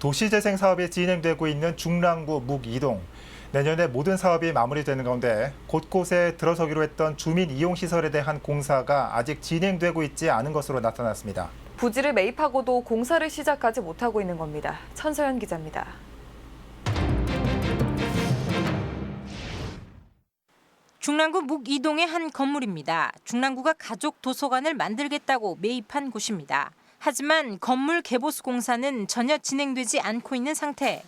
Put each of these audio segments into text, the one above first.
도시재생 사업이 진행되고 있는 중랑구 묵이동. 내년에 모든 사업이 마무리되는 가운데 곳곳에 들어서기로 했던 주민 이용시설에 대한 공사가 아직 진행되고 있지 않은 것으로 나타났습니다. 부지를 매입하고도 공사를 시작하지 못하고 있는 겁니다. 천서연 기자입니다. 중랑구 묵이동의 한 건물입니다. 중랑구가 가족 도서관을 만들겠다고 매입한 곳입니다. 하지만 건물 개보수 공사는 전혀 진행되지 않고 있는 상태.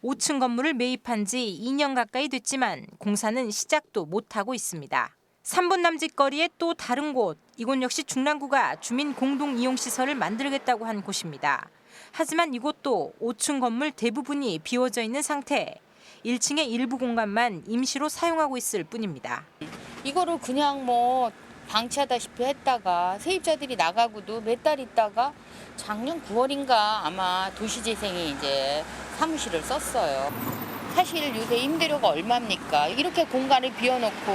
5층 건물을 매입한 지 2년 가까이 됐지만 공사는 시작도 못하고 있습니다. 3분 남짓 거리의 또 다른 곳, 이곳 역시 중랑구가 주민 공동 이용 시설을 만들겠다고 한 곳입니다. 하지만 이곳도 5층 건물 대부분이 비워져 있는 상태. 1층의 일부 공간만 임시로 사용하고 있을 뿐입니다. 이거를 그냥 방치하다시피 했다가 세입자들이 나가고도 몇 달 있다가 작년 9월인가 아마 도시재생이 이제 사무실을 썼어요. 사실 요새 임대료가 얼마입니까? 이렇게 공간을 비워놓고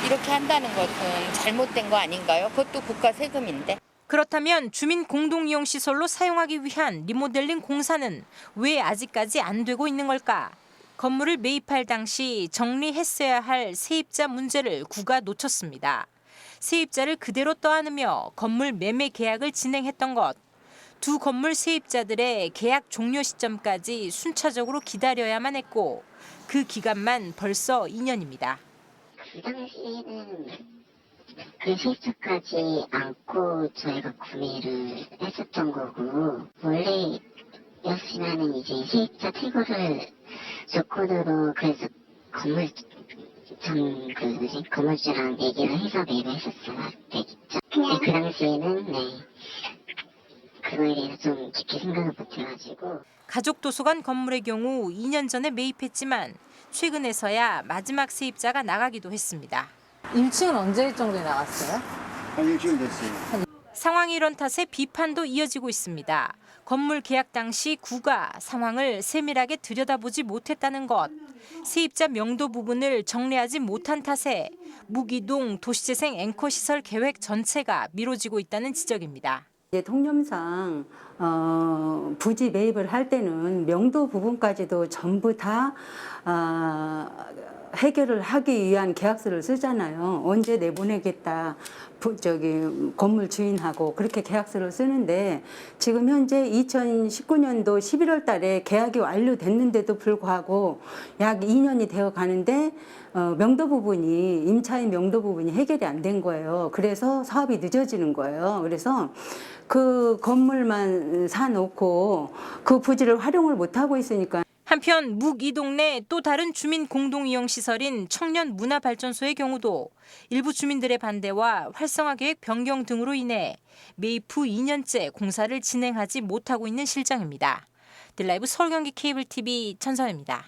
이렇게 한다는 것은 잘못된 거 아닌가요? 그것도 국가 세금인데. 그렇다면 주민 공동이용시설로 사용하기 위한 리모델링 공사는 왜 아직까지 안 되고 있는 걸까? 건물을 매입할 당시 정리했어야 할 세입자 문제를 구가 놓쳤습니다. 세입자를 그대로 떠안으며 건물 매매 계약을 진행했던 것. 두 건물 세입자들의 계약 종료 시점까지 순차적으로 기다려야만 했고 그 기간만 벌써 2년입니다. 그 당시에는 그 세입자까지 안고 저희가 구매를 했었던 거고 원래였으면은 이제 세입자 퇴거를 조건으로 그래서 건물주랑 얘기를 해서 매매했었어야 되겠죠. 근데 그 당시에는 그거에 대해서 좀 깊게 생각을 못 해가지고. 가족도서관 건물의 경우 2년 전에 매입했지만 최근에서야 마지막 세입자가 나가기도 했습니다. 1층은 언제 정도에 나갔어요? 한 일주일 됐어요. 상황이 이런 탓에 비판도 이어지고 있습니다. 건물 계약 당시 구가 상황을 세밀하게 들여다보지 못했다는 것, 세입자 명도 부분을 정리하지 못한 탓에 묵이동 도시재생 앵커시설 계획 전체가 미뤄지고 있다는 지적입니다. 이제 통념상 부지 매입을 할 때는 명도 부분까지도 전부 다 해결을 하기 위한 계약서를 쓰잖아요. 언제 내보내겠다. 건물 주인하고 그렇게 계약서를 쓰는데 지금 현재 2019년도 11월 달에 계약이 완료됐는데도 불구하고 약 2년이 되어 가는데 명도 부분이 임차인 명도 부분이 해결이 안 된 거예요. 그래서 사업이 늦어지는 거예요. 그래서 그 건물만 사놓고 그 부지를 활용을 못 하고 있으니까. 한편 묵이동 내 또 다른 주민 공동이용시설인 청년문화발전소의 경우도 일부 주민들의 반대와 활성화 계획 변경 등으로 인해 매입 후 2년째 공사를 진행하지 못하고 있는 실정입니다. 딜라이브 서울 경기 케이블 TV 천선입니다.